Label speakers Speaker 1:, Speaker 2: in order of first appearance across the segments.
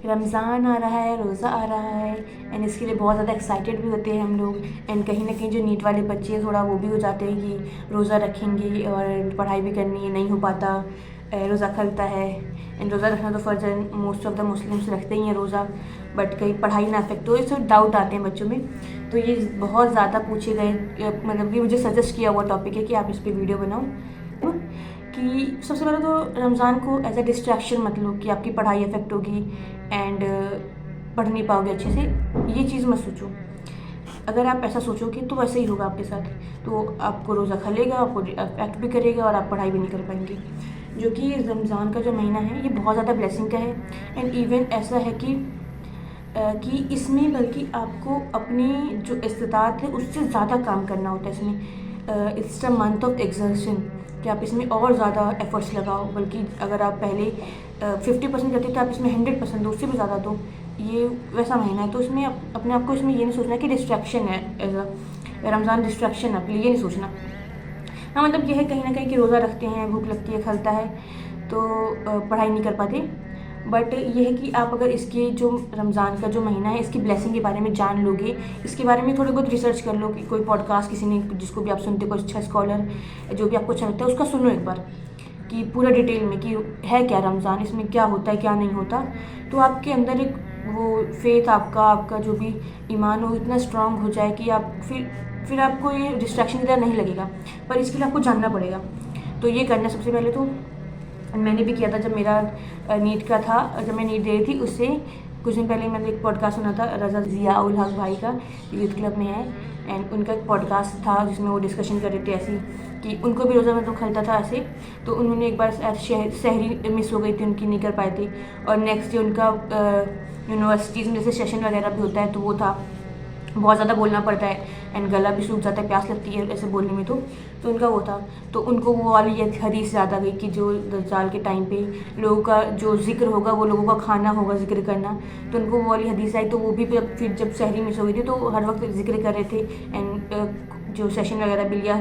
Speaker 1: रमज़ान आ रहा है, रोज़ा आ रहा है एंड इसके लिए बहुत ज़्यादा एक्साइटेड भी होते हैं हम लोग। एंड कहीं ना कहीं जो नीट वाले बच्चे हैं थोड़ा वो भी हो जाते हैं कि रोज़ा रखेंगे और पढ़ाई भी करनी है, नहीं हो पाता, रोज़ा खलता है। एंड रोज़ा रखना तो फ़र्ज़ है, मोस्ट ऑफ द मुस्लिम्स रखते ही हैं रोज़ा, बट कहीं पढ़ाई ना अफेक्ट हो, इससे डाउट आते हैं बच्चों में। तो ये बहुत ज़्यादा पूछे गए, मतलब कि मुझे सजेस्ट किया हुआ टॉपिक है कि आप इस पर वीडियो बनाओ। कि सबसे पहले तो रमज़ान को एज अ डिस्ट्रैक्शन मत लो कि आपकी पढ़ाई अफेक्ट होगी एंड पढ़ नहीं पाओगे अच्छे से, ये चीज़ मत सोचो। अगर आप ऐसा सोचोगे तो वैसे ही होगा आपके साथ, तो आपको रोज़ा खलेगा, आपको अफेक्ट भी करेगा और आप पढ़ाई भी नहीं कर पाएंगे। जो कि रमज़ान का जो महीना है ये बहुत ज़्यादा ब्लेसिंग का है। एंड इवन ऐसा है कि इसमें बल्कि आपको अपनी जो इस्तिताअत है उससे ज़्यादा काम करना होता है इसमें। It's a month of exertion कि आप इसमें और ज़्यादा एफर्ट्स लगाओ, बल्कि अगर आप पहले 50% करते थे आप इसमें 100% दो, उससे भी ज़्यादा दो। ये वैसा महीना है तो इसमें अपने आप को इसमें ये नहीं सोचना कि डिस्ट्रैक्शन है, एज अ रमज़ान डिस्ट्रैक्शन है आपके लिए, ये नहीं सोचना। हाँ, मतलब ये है कहीं ना कहीं कि रोज़ा रखते हैं, भूख लगती है, खलता है, तो पढ़ाई नहीं कर पाते। बट ये है कि आप अगर इसके जो रमज़ान का जो महीना है इसकी ब्लेसिंग के बारे में जान लोगे, इसके बारे में थोड़ी बहुत रिसर्च कर लो कि कोई पॉडकास्ट किसी ने, जिसको भी आप सुनते हो, कोई अच्छा स्कॉलर जो भी आपको अच्छा लगता है उसका सुनो एक बार, कि पूरा डिटेल में कि है क्या रमज़ान, इसमें क्या होता है क्या नहीं होता। तो आपके अंदर एक वो फेथ, आपका जो भी ईमान हो इतना स्ट्रांग हो जाए कि आप फिर आपको ये डिस्ट्रैक्शन की तरह नहीं लगेगा। पर इसके लिए आपको जानना पड़ेगा। तो ये करना सबसे पहले तो मैंने भी किया था जब मेरा नीट का था, जब मैं नीट दे रही थी उससे कुछ दिन पहले मैंने एक पॉडकास्ट सुना था रज़ा ज़िया उल हक भाई का, यूथ क्लब में है। एंड उनका एक पॉडकास्ट था जिसमें वो डिस्कशन कर रहे थे ऐसी कि उनको भी रोज़ा मतलब खलता था ऐसे। तो उन्होंने एक बार सहरी मिस हो गई थी उनकी, नहीं कर पाए थे। और नेक्स्ट डे उनका यूनिवर्सिटीज़ में जैसे सेशन वगैरह भी होता है तो वो था, बहुत ज़्यादा बोलना पड़ता है एंड गला भी सूख जाता है, प्यास लगती है ऐसे बोलने में। तो उनका वो था, तो उनको वो वाली ये हदीस याद आ गई कि जो दज्जाल के टाइम पे लोगों का जो जिक्र होगा वो लोगों का खाना होगा जिक्र करना। तो उनको वो वाली हदीस आई, तो वो भी फिर जब सहरी मिस हो गई थी तो हर वक्त जिक्र कर रहे थे एंड जो सेशन वगैरह भी लिया,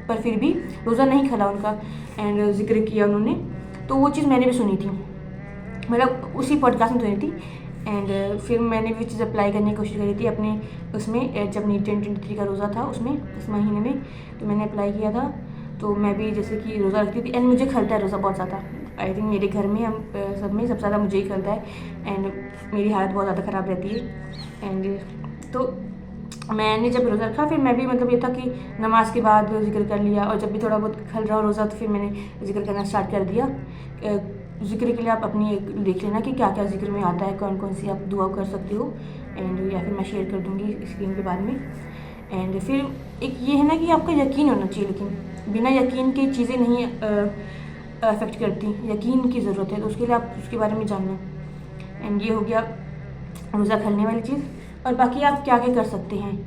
Speaker 1: पर फिर भी रोज़ा नहीं खला उनका एंड जिक्र किया उन्होंने। तो वो चीज़ मैंने भी सुनी थी, मतलब उसी पॉडकास्ट में सुनी थी। एंड फिर मैंने भी चीज़ अप्लाई करने की कोशिश करी थी अपने उसमें, जब नीट 2023 का रोज़ा था उसमें, उस महीने में, तो मैंने अप्लाई किया था। तो मैं भी जैसे कि रोज़ा रखती थी एंड मुझे खलता है रोज़ा बहुत ज़्यादा। आई थिंक मेरे घर में हम सब में सबसे ज़्यादा मुझे ही खलता है एंड मेरी हालत बहुत ज़्यादा ख़राब रहती है। एंड तो मैंने जब रोज़ा रखा फिर मैं भी मतलब ये था कि नमाज के बाद जिक्र कर लिया, और जब भी थोड़ा बहुत खल रहा हो रोज़ा तो फिर मैंने जिक्र करना स्टार्ट कर दिया। ज़िक्र के लिए आप अपनी एक देख लेना कि क्या क्या ज़िक्र में आता है, कौन कौन सी आप दुआ कर सकते हो एंड या फिर मैं शेयर कर दूँगी स्क्रीन के बाद में। एंड फिर एक ये है ना कि आपका यकीन होना चाहिए, लेकिन बिना यकीन की चीज़ें नहीं अफेक्ट करती, यकीन की ज़रूरत है, तो उसके लिए आप उसके बारे में जानना। एंड ये हो गया रोज़ा खलने वाली चीज़। और बाकी आप क्या क्या कर सकते हैं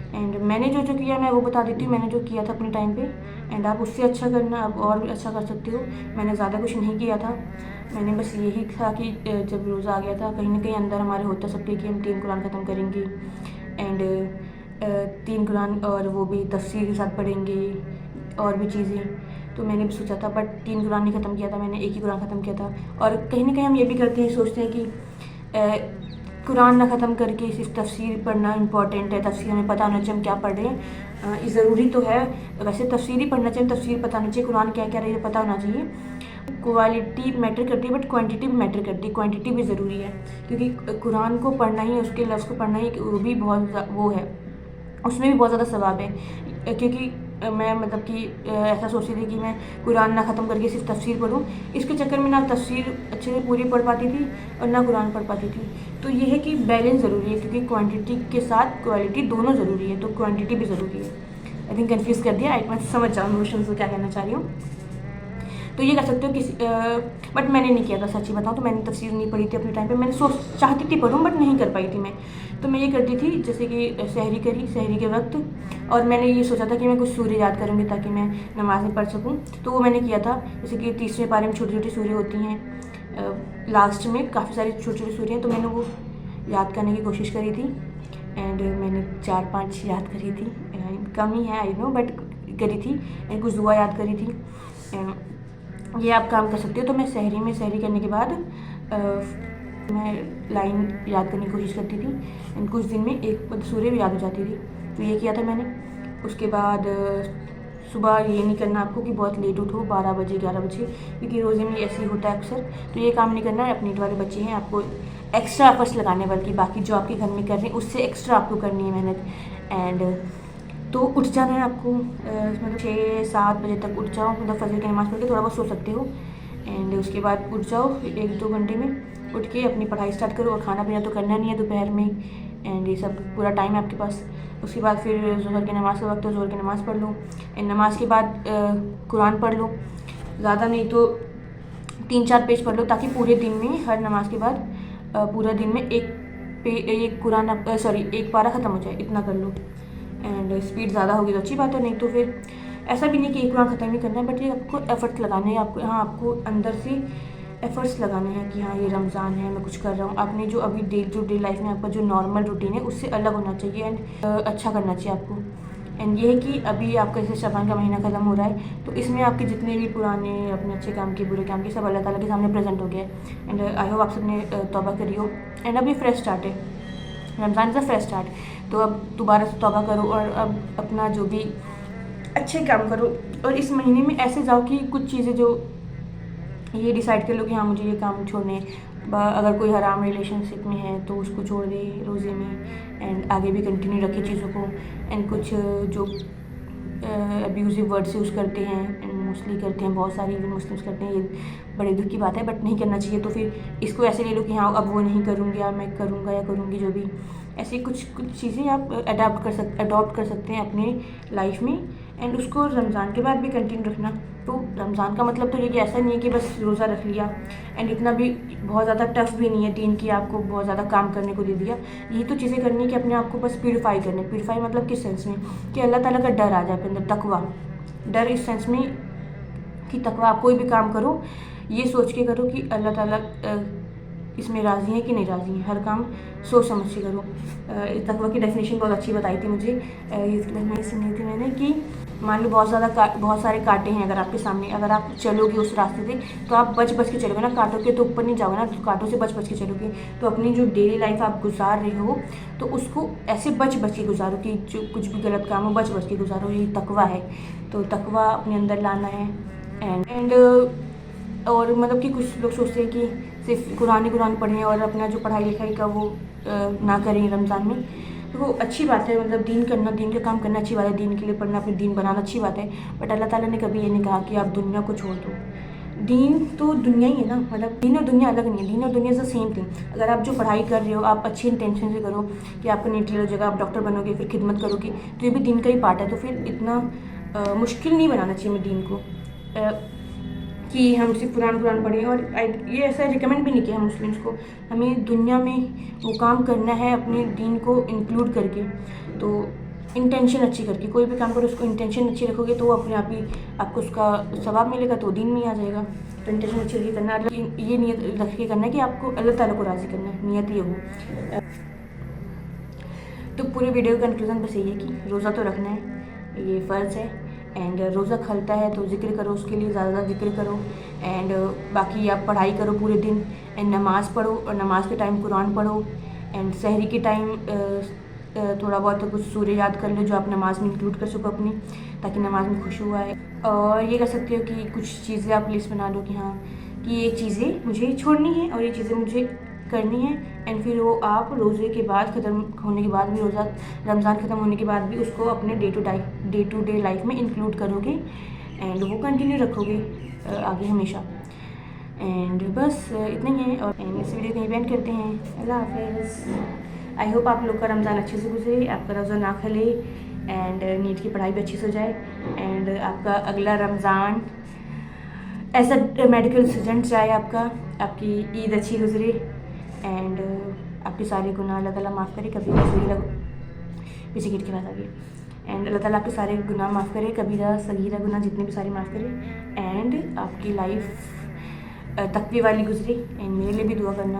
Speaker 1: एंड मैंने जो किया मैं वो बता देती हूँ, मैंने जो किया था अपने टाइम पे। एंड आप उससे अच्छा करना, आप और भी अच्छा कर सकते हो। मैंने ज़्यादा कुछ नहीं किया था, मैंने बस यही था कि जब रोज़ा आ गया था कहीं ना कहीं अंदर हमारे होता सब कि हम 3 कुरान ख़त्म करेंगे एंड 3 कुरान और वो भी तफसीर के साथ पढ़ेंगे और भी चीज़ें। तो मैंने भी सोचा था, बट 3 कुरान नहीं ख़त्म किया था मैंने, एक ही कुरान ख़त्म किया था। और कहीं ना कहीं हम ये भी करते हैं, सोचते हैं कि कुरान ना ख़त्म करके सिर्फ तफसीर पढ़ना इंपॉर्टेंट है, तफसीर हमें पता होना चाहिए हम क्या पढ़ रहे हैं। ये ज़रूरी तो है, वैसे तफसीर ही पढ़ना चाहिए, तफसीर पता होना चाहिए, कुरान क्या क्या रही है पता होना चाहिए। क्वालिटी मैटर करती है बट क्वांटिटी भी मैटर करती है, क्वांटिटी भी ज़रूरी है, क्योंकि कुरान को पढ़ना ही, उसके लफ्ज़ को पढ़ना ही वो भी बहुत वो है, उसमें भी बहुत ज़्यादा सवाब है। क्योंकि मैं मतलब कि ऐसा सोचती थी कि मैं कुरान ना ख़त्म करके सिर्फ तफसीर पढ़ूँ, इसके चक्कर में ना तफसीर अच्छे से पूरी पढ़ पाती थी और ना कुरान पढ़ पाती थी। तो ये है कि बैलेंस ज़रूरी है, क्योंकि क्वांटिटी के साथ क्वालिटी दोनों ज़रूरी है, तो क्वांटिटी भी ज़रूरी है। आई थिंक कन्फ्यूज़ कर दिया, मैं समझ जाऊँ इमोशंस को क्या कहना चाह रही हूँ। तो ये कर सकते हो किसी, बट मैंने नहीं किया था, सच्ची बताऊँ तो मैंने तफसीर नहीं पढ़ी थी अपने टाइम पे। मैंने चाहती थी पढ़ूँ बट नहीं कर पाई थी मैं। तो मैं ये करती थी जैसे कि सहरी करी, सहरी के वक्त, और मैंने ये सोचा था कि मैं कुछ सूर्य याद करूँगी ताकि मैं नमाज़ में पढ़ सकूँ। तो वो मैंने किया था, जैसे कि 30वें पारे में छोटी छोटी सूर्य होती हैं, लास्ट में काफ़ी सारी छोटी छोटी सूर्य हैं, तो मैंने वो याद करने की कोशिश करी थी एंड मैंने 4-5 याद करी थी, कम ही है आई नो, बट करी थी एंड कुछ दुआ याद करी थी। ये आप काम कर सकते हो। तो मैं सहरी करने के बाद मैं लाइन याद करने की कोशिश करती थी एंड कुछ दिन में एक सूर्य भी याद हो जाती थी। तो ये किया था मैंने। उसके बाद सुबह ये नहीं करना आपको कि बहुत लेट उठो 12 बजे 11 बजे, क्योंकि रोज़े में ऐसे ही होता है अक्सर। तो ये काम नहीं करना है। अपने नीट वाले बच्चे हैं, आपको एक्स्ट्रा एफर्ट्स लगाने, बल्कि बाकी जो आपके घर में कर रहे हैं उससे एक्स्ट्रा आपको करनी है मेहनत। एंड तो उठ जाना है आपको, मतलब 6-7 बजे तक उठ जाओ, मतलब फजर की नमाज़ पढ़ के थोड़ा बहुत सो सकते हो। एंड उसके बाद उठ जाओ 1-2 घंटे में, उठ के अपनी पढ़ाई स्टार्ट करो। और खाना पीना तो करना नहीं है दोपहर में, एंड ये सब पूरा टाइम है आपके पास। उसके बाद फिर ज़ोहर की नमाज़ का वक्त हो, ज़ोहर की नमाज़ पढ़ लो। एंड नमाज़ के बाद कुरान पढ़ लो, ज़्यादा नहीं तो 3-4 पेज पढ़ लो, ताकि पूरे दिन में हर नमाज के बाद पूरा दिन में एक कुरान एक पारा ख़त्म हो जाए, इतना कर लो। एंड स्पीड ज़्यादा होगी तो अच्छी बात है, नहीं तो फिर ऐसा भी नहीं कि एक कुरान ख़त्म ही करना है, बट ये आपको एफर्ट्स लगाने हैं। आपको हाँ, आपको अंदर से एफर्ट्स लगाने हैं कि हाँ ये रमज़ान है, मैं कुछ कर रहा हूँ। आपने जो अभी डे लाइफ में आपका जो नॉर्मल रूटीन है उससे अलग होना चाहिए एंड अच्छा करना चाहिए आपको। एंड ये है कि अभी आपका जैसे शबान का महीना ख़त्म हो रहा है, तो इसमें आपके जितने भी पुराने अपने अच्छे काम के बुरे काम के सब अल्लाह ताला के सामने प्रेजेंट हो गया है। एंड आई होप आप सबने तौबा करी हो। एंड अभी फ्रेश स्टार्ट है, Ramzan is a fresh start. तो अब दोबारा से तौबा करो और अब अपना जो भी अच्छे काम करो। और इस महीने में ऐसे जाओ कि कुछ चीज़ें जो ये डिसाइड कर लो कि हाँ मुझे ये काम छोड़ने हैं। अगर कोई हराम रिलेशनशिप में है तो उसको छोड़ दे रोज़े में, एंड आगे भी कंटिन्यू रखे चीज़ों को। एंड कुछ जो अब्यूज़िव वर्ड्स यूज़ करते हैं एंड मोस्टली करते हैं, बहुत सारे इवन मुस्लिम्स करते हैं, ये बड़े दुख की बात है, बट नहीं करना चाहिए। तो फिर इसको ऐसे ले लो कि हाँ अब वो नहीं करूँगी या मैं करूँगा या करूँगी, जो भी ऐसी कुछ चीज़ें आप अडॉप्ट कर सकते हैं अपने लाइफ में। एंड उसको रमज़ान के बाद भी कंटिन्यू रखना। तो रमज़ान का मतलब तो ये कि ऐसा नहीं है कि बस रोज़ा रख लिया, एंड इतना भी बहुत ज़्यादा टफ भी नहीं है दीन की आपको बहुत ज़्यादा काम करने को दे दिया। यही तो चीज़ें करनी है कि अपने आप को बस प्यूरीफाई करना है। प्यूरीफाई मतलब किस सेंस में, कि अल्लाह ताला का डर आ जाए अपने अंदर, तकवा। डर इस सेंस में कि तकवा, आप कोई भी काम करो ये सोच के करो कि अल्लाह ताला इसमें राज़ी है कि नहीं राज़ी है। हर काम सोच समझ के करो। तकवा की डेफिनेशन बहुत अच्छी बताई थी मुझे, ये सुनी थी मैंने कि मान लो बहुत सारे कांटे हैं अगर आपके सामने, अगर आप चलोगे उस रास्ते से तो आप बच के चलोगे ना, कांटों के तो ऊपर नहीं जाओगे ना, तो कांटों से बच के चलोगे। तो अपनी जो डेली लाइफ आप गुजार रहे हो तो उसको ऐसे बच के गुजारो कि जो कुछ भी गलत काम हो बच के गुजारो। यही तकवा है। तो तकवा अपने अंदर लाना है। एंड और मतलब कि कुछ लोग सोचते हैं कि सिर्फ कुरान पढ़ें और अपना जो पढ़ाई लिखाई का वो ना करें रमज़ान में। तो वो अच्छी बात है, मतलब दीन करना, दीन का काम करना अच्छी बात है, दीन के लिए पढ़ना, अपने दीन बनाना अच्छी बात है। बट अल्लाह ताला ने कभी ये नहीं कहा कि आप दुनिया को छोड़ दो। दीन तो दुनिया ही है ना, मतलब दीन और दुनिया अलग नहीं है। दीन और दुनिया इज़ द सेम थिंग। अगर आप जो पढ़ाई कर रहे हो आप अच्छी इंटेंशन से करो कि आपका नीट क्लियर हो जाएगा, आप डॉक्टर बनोगे, फिर खिदमत करोगे, तो ये भी दीन का ही पार्ट है। तो फिर इतना मुश्किल नहीं बनाना चाहिए दीन को कि हम सिर्फ कुरान पढ़ें। और ये ऐसा रिकमेंड भी नहीं किया मुस्लिम्स को। हमें दुनिया में वो काम करना है अपने दीन को इंक्लूड करके। तो इंटेंशन अच्छी करके कोई भी काम करो, उसको इंटेंशन अच्छी रखोगे तो वो अपने आप ही आपको उसका सवाब मिलेगा, तो दीन में ही आ जाएगा। तो इंटेंशन अच्छी रखी करना, ये नियत रख के करना है कि आपको अल्लाह ताला को राज़ी करना है, नियत ये हो। तो पूरे वीडियो का कंक्लूजन बस यही है कि रोज़ा तो रखना है, ये फ़र्ज़ है। एंड रोज़ा खलता है तो ज़िक्र करो, उसके लिए ज़्यादा ज़िक्र करो। एंड बाकी आप पढ़ाई करो पूरे दिन, एंड नमाज़ पढ़ो, और नमाज़ के टाइम कुरान पढ़ो। एंड सहरी के टाइम थोड़ा बहुत तो कुछ सूर्य याद कर लो जो आप नमाज़ में इंक्लूड कर सको अपनी, ताकि नमाज़ में खुशू आए। और ये कर सकते हो कि कुछ चीज़ें आप लिस्ट बना लो कि हाँ कि ये चीज़ें मुझे छोड़नी है और ये चीज़ें मुझे करनी है। एंड फिर वो आप रोज़े के बाद ख़त्म होने के बाद भी, रमज़ान ख़त्म होने के बाद भी उसको अपने डे टू डे लाइफ में इंक्लूड करोगे एंड वो कंटिन्यू रखोगे आगे हमेशा। एंड बस इतना ही है। और इस वीडियो को यहीं एंड करते हैं। अल्लाह हाफ़िज़। आई होप आप लोग का रमज़ान अच्छे से गुजरे, आपका रोज़ा ना खले, एंड नीट की पढ़ाई भी अच्छी से हो जाए, एंड आपका अगला Ramzan as a medical student जाए, आपकी ईद अच्छी गुजरे, एंड आपके सारे गुनाह अल्लाह ताला माफ़ करे। कभी पीछे गेट के पास आ गई। एंड अल्लाह ताला आपके सारे गुनाह माफ़ करे, कबीरा सगीरा गुनाह जितने भी सारे माफ़ करे, एंड आपकी लाइफ तकवी वाली गुजरी। एंड मेरे लिए भी दुआ करना।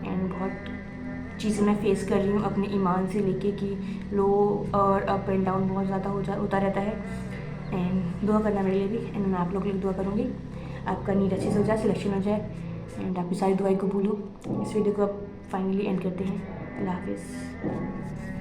Speaker 1: एंड बहुत चीज़ें मैं फ़ेस कर रही हूँ अपने ईमान से लेके कि लो और अप एंड डाउन बहुत ज़्यादा होता रहता है। एंड दुआ करना मेरे लिए भी, एंड मैं आप लोग के लिए दुआ करूँगी। आपका नीट अच्छे से हो जाए, सिलेक्शन हो जाए, एंड आपकी सारी दुआई कबूल हो। इस वीडियो को अब फाइनली एंड करते हैं। अल्लाह हाफिज़।